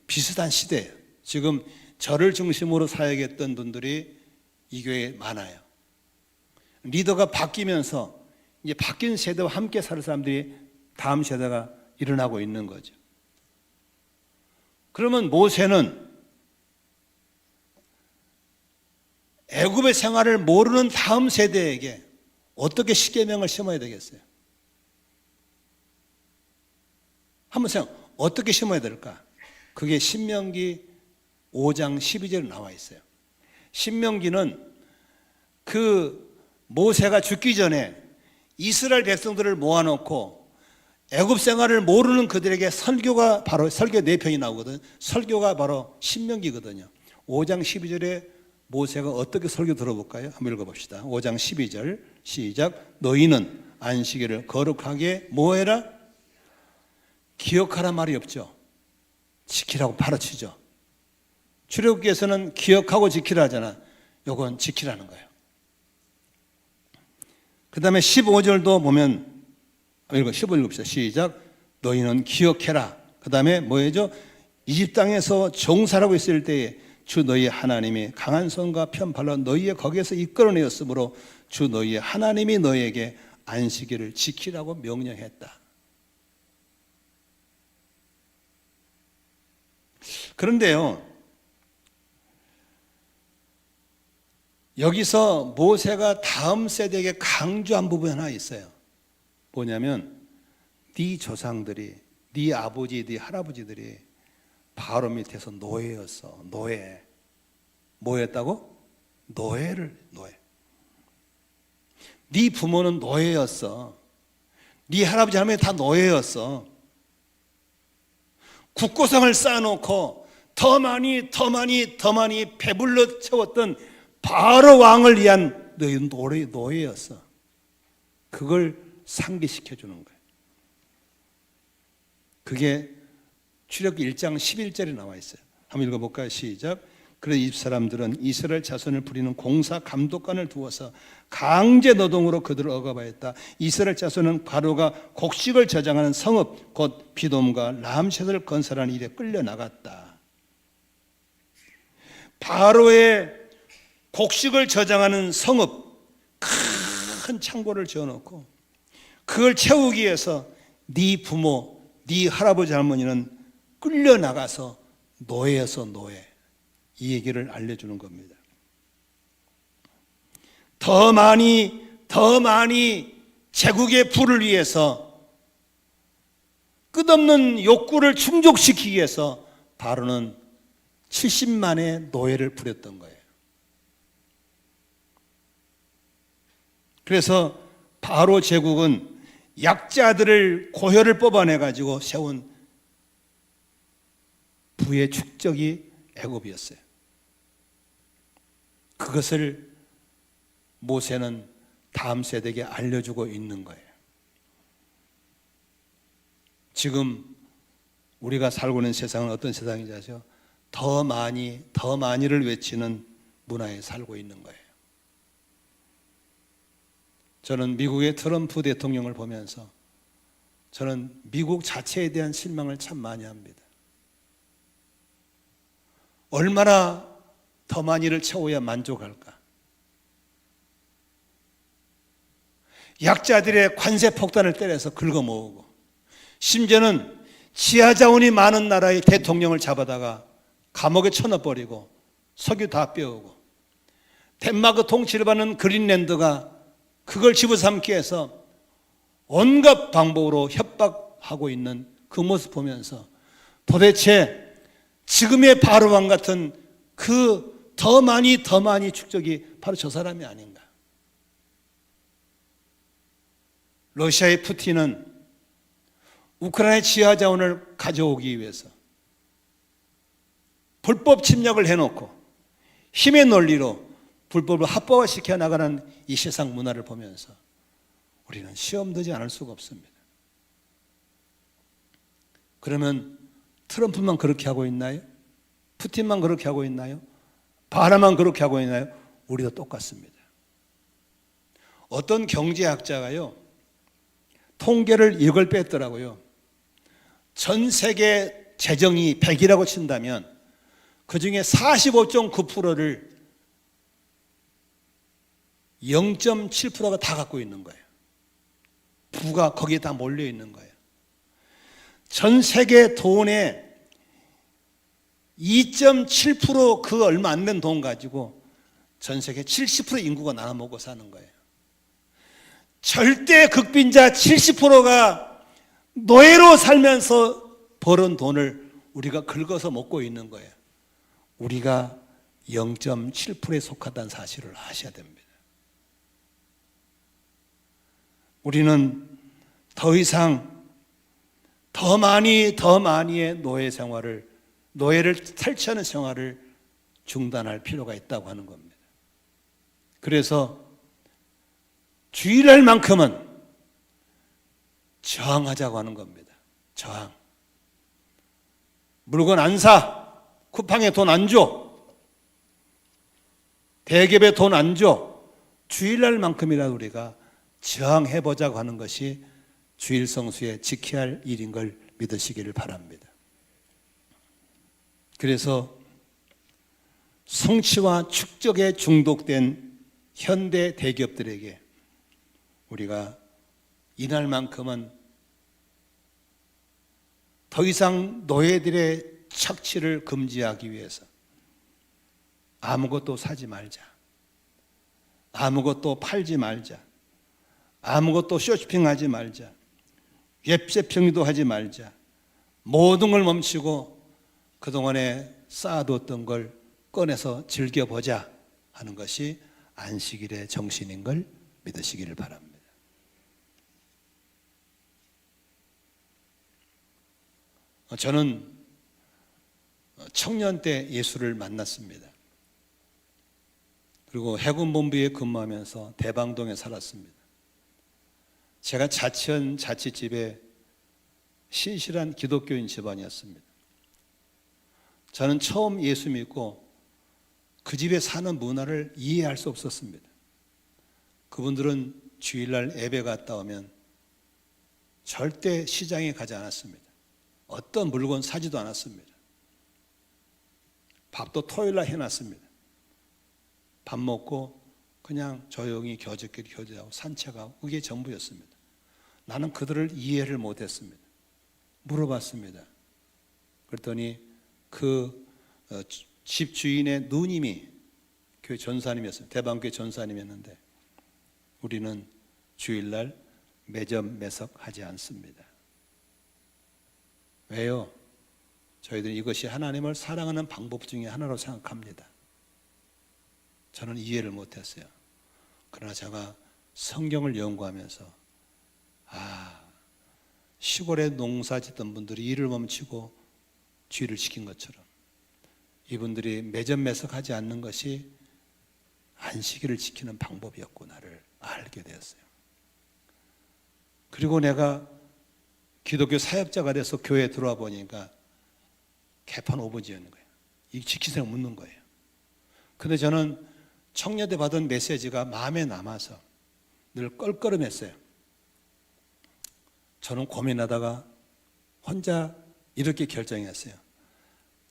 비슷한 시대예요. 지금 저를 중심으로 사역했던 분들이 이 교회에 많아요. 리더가 바뀌면서 이제 바뀐 세대와 함께 살 사람들이 다음 세대가 일어나고 있는 거죠. 그러면 모세는 애굽의 생활을 모르는 다음 세대에게 어떻게 십계명을 심어야 되겠어요? 한번 생각, 어떻게 심어야 될까? 그게 신명기 5장 12절에 나와 있어요. 신명기는 그 모세가 죽기 전에 이스라엘 백성들을 모아놓고 애굽 생활을 모르는 그들에게 설교가 바로 설교 4편이 나오거든요. 설교가 바로 신명기거든요. 5장 12절에 모세가 어떻게 설교 들어볼까요? 한번 읽어봅시다. 5장 12절 시작. 너희는 안식일을 거룩하게 뭐해라? 기억하라 말이 없죠. 지키라고 바로치죠. 출애굽기에서는 기억하고 지키라 하잖아. 요건 지키라는 거예요. 그 다음에 15절도 보면 15 읽읍시다. 시작. 너희는 기억해라. 그 다음에 뭐예요? 이집 땅에서 종살하고 있을 때에 주 너희 하나님이 강한 손과 편팔로 너희의 거기에서 이끌어내었으므로 주 너희의 하나님이 너희에게 안식일을 지키라고 명령했다. 그런데요, 여기서 모세가 다음 세대에게 강조한 부분이 하나 있어요. 뭐냐면 네 조상들이, 네 아버지, 네 할아버지들이 바로 밑에서 노예였어. 노예. 뭐였다고? 노예. 네 부모는 노예였어. 네 할아버지 할머니 다 노예였어. 국고상을 쌓아놓고 더 많이 배불러 채웠던 바로 왕을 위한 너희는 노예였어. 그걸 상기시켜 주는 거예요. 그게 출애굽기 1장 11절에 나와 있어요. 한번 읽어볼까요? 시작. 그래서 이 사람들은 이스라엘 자손을 부리는 공사 감독관을 두어서 강제 노동으로 그들을 억압하였다. 이스라엘 자손은 바로가 곡식을 저장하는 성읍 곧 비돔과 람셋을 건설하는 일에 끌려나갔다. 바로의 곡식을 저장하는 성읍, 큰 창고를 지어놓고 그걸 채우기 위해서 네 부모, 네 할아버지 할머니는 끌려나가서 노예여서 노예. 이 얘기를 알려주는 겁니다. 더 많이 제국의 부를 위해서 끝없는 욕구를 충족시키기 위해서 바로는 70만의 노예를 부렸던 거예요. 그래서 바로 제국은 약자들을 고혈을 뽑아내가지고 세운 부의 축적이 애굽이었어요. 그것을 모세는 다음 세대에게 알려주고 있는 거예요. 지금 우리가 살고 있는 세상은 어떤 세상인지 아세요? 더 많이를 외치는 문화에 살고 있는 거예요. 저는 미국의 트럼프 대통령을 보면서 저는 미국 자체에 대한 실망을 참 많이 합니다. 얼마나 더 많이를 채워야 만족할까? 약자들의 관세 폭탄을 때려서 긁어모으고 심지어는 지하자원이 많은 나라의 대통령을 잡아다가 감옥에 쳐넣어버리고 석유 다 빼오고 덴마크 통치를 받는 그린랜드가 그걸 집어삼기 위해서 온갖 방법으로 협박하고 있는 그 모습 보면서 도대체 지금의 바로왕 같은 그 더 많이 축적이 바로 저 사람이 아닌가. 러시아의 푸틴은 우크라이나의 지하자원을 가져오기 위해서 불법 침략을 해놓고 힘의 논리로 불법을 합법화시켜 나가는 이 세상 문화를 보면서 우리는 시험되지 않을 수가 없습니다. 그러면 트럼프만 그렇게 하고 있나요? 푸틴만 그렇게 하고 있나요? 바라만 그렇게 하고 있나요? 우리도 똑같습니다. 어떤 경제학자가요, 통계를 이걸 뺐더라고요. 전 세계 재정이 100이라고 친다면 그 중에 45.9%를 0.7%가 다 갖고 있는 거예요. 부가 거기에 다 몰려 있는 거예요. 전 세계 돈의 2.7% 그 얼마 안 된 돈 가지고 전 세계 70% 인구가 나눠 먹고 사는 거예요. 절대 극빈자 70%가 노예로 살면서 벌은 돈을 우리가 긁어서 먹고 있는 거예요. 우리가 0.7%에 속하다는 사실을 아셔야 됩니다. 우리는 더 이상 더 많이의 노예 생활을, 노예를 탈취하는 생활을 중단할 필요가 있다고 하는 겁니다. 그래서 주일날만큼은 저항하자고 하는 겁니다. 저항. 물건 안 사. 쿠팡에 돈 안 줘. 대기업에 돈 안 줘. 주일날만큼이라도 우리가 저항해보자고 하는 것이 주일 성수에 지켜야 할 일인 걸 믿으시기를 바랍니다. 그래서 성취와 축적에 중독된 현대 대기업들에게 우리가 이날만큼은 더 이상 노예들의 착취를 금지하기 위해서 아무것도 사지 말자. 아무것도 팔지 말자. 아무것도 쇼핑하지 말자. 웹쇼핑도 하지 말자. 모든 걸 멈추고 그동안에 쌓아뒀던 걸 꺼내서 즐겨보자 하는 것이 안식일의 정신인 걸 믿으시기를 바랍니다. 저는 청년 때 예수를 만났습니다. 그리고 해군본부에 근무하면서 대방동에 살았습니다. 제가 자취한 자취집에 신실한 기독교인 집안이었습니다. 저는 처음 예수 믿고 그 집에 사는 문화를 이해할 수 없었습니다. 그분들은 주일날 예배 갔다 오면 절대 시장에 가지 않았습니다. 어떤 물건 사지도 않았습니다. 밥도 토요일날 해놨습니다. 밥 먹고 그냥 조용히 교제끼리 교제하고 산책하고 그게 전부였습니다. 나는 그들을 이해를 못했습니다. 물어봤습니다. 그랬더니 그 집 주인의 누님이 교회 전사님이었어요. 대방교회 전사님이었는데 우리는 주일날 매점 매석하지 않습니다. 왜요? 저희들은 이것이 하나님을 사랑하는 방법 중에 하나로 생각합니다. 저는 이해를 못했어요. 그러나 제가 성경을 연구하면서 시골에 농사 짓던 분들이 일을 멈추고 주일을 지킨 것처럼 이분들이 매점 매석하지 않는 것이 안식일을 지키는 방법이었구나를 알게 되었어요. 그리고 내가 기독교 사역자가 돼서 교회에 들어와 보니까 개판 오버지였는 거예요. 이 지키세요 묻는 거예요. 근데 저는 청년 때 받은 메시지가 마음에 남아서 늘 껄끄름했어요. 저는 고민하다가 혼자 이렇게 결정했어요.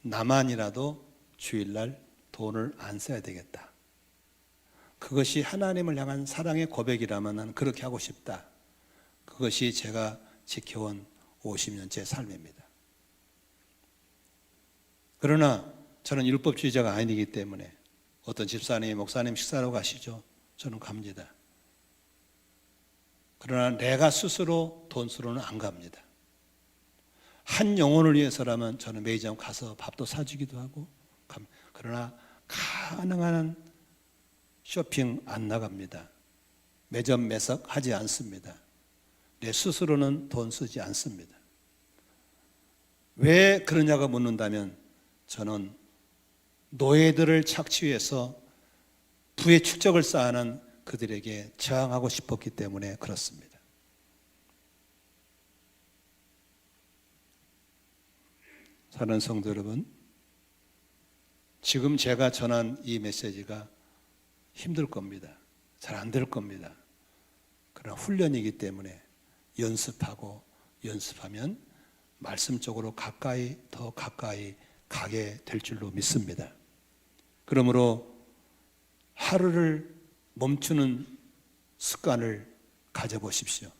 나만이라도 주일날 돈을 안 써야 되겠다. 그것이 하나님을 향한 사랑의 고백이라면 나는 그렇게 하고 싶다. 그것이 제가 지켜온 50년째 삶입니다. 그러나 저는 율법주의자가 아니기 때문에 어떤 집사님, 목사님 식사하러 가시죠. 저는 갑니다. 그러나 내가 스스로 돈수로는 안 갑니다. 한 영혼을 위해서라면 저는 매점 가서 밥도 사주기도 하고 그러나 가능한 쇼핑 안 나갑니다. 매점 매석하지 않습니다. 내 스스로는 돈 쓰지 않습니다. 왜 그러냐고 묻는다면 저는 노예들을 착취해서 부의 축적을 쌓아낸 그들에게 저항하고 싶었기 때문에 그렇습니다. 사랑하는 성도 여러분, 지금 제가 전한 이 메시지가 힘들 겁니다. 잘 안 될 겁니다. 그러나 훈련이기 때문에 연습하고 연습하면 말씀적으로 더 가까이 가게 될 줄로 믿습니다. 그러므로 하루를 멈추는 습관을 가져보십시오.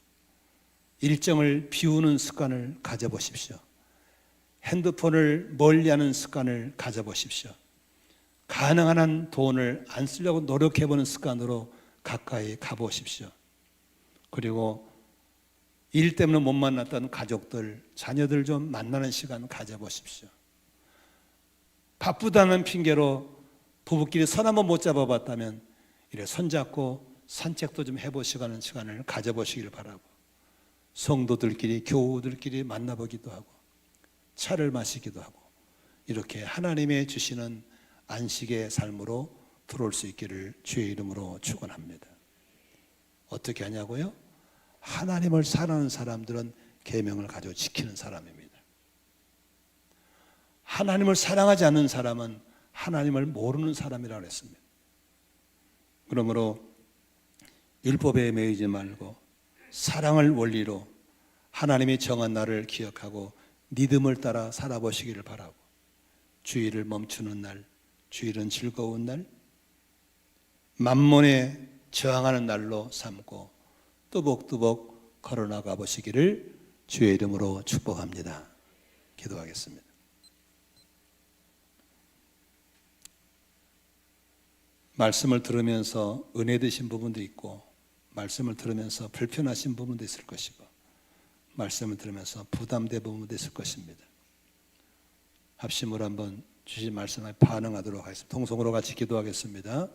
일정을 비우는 습관을 가져보십시오. 핸드폰을 멀리하는 습관을 가져보십시오. 가능한 한 돈을 안 쓰려고 노력해보는 습관으로 가까이 가보십시오. 그리고 일 때문에 못 만났던 가족들, 자녀들 좀 만나는 시간 가져보십시오. 바쁘다는 핑계로 부부끼리 손 한번 못 잡아봤다면 이래 손잡고 산책도 좀 해보시고 하는 시간을 가져보시길 바라고, 성도들끼리 교우들끼리 만나보기도 하고 차를 마시기도 하고 이렇게 하나님의 주시는 안식의 삶으로 들어올 수 있기를 주의 이름으로 축원합니다. 어떻게 하냐고요? 하나님을 사랑하는 사람들은 계명을 가지고 지키는 사람입니다. 하나님을 사랑하지 않는 사람은 하나님을 모르는 사람이라고 했습니다. 그러므로 율법에 매이지 말고 사랑을 원리로 하나님이 정한 날을 기억하고 믿음을 따라 살아보시기를 바라고, 주일을 멈추는 날, 주일은 즐거운 날, 만몬에 저항하는 날로 삼고 뚜벅뚜벅 걸어나가 보시기를 주의 이름으로 축복합니다. 기도하겠습니다. 말씀을 들으면서 은혜 되신 부분도 있고, 말씀을 들으면서 불편하신 부분도 있을 것이고, 말씀을 들으면서 부담된 부분도 있을 것입니다. 합심으로 한번 주신 말씀에 반응하도록 하겠습니다. 통성으로 같이 기도하겠습니다.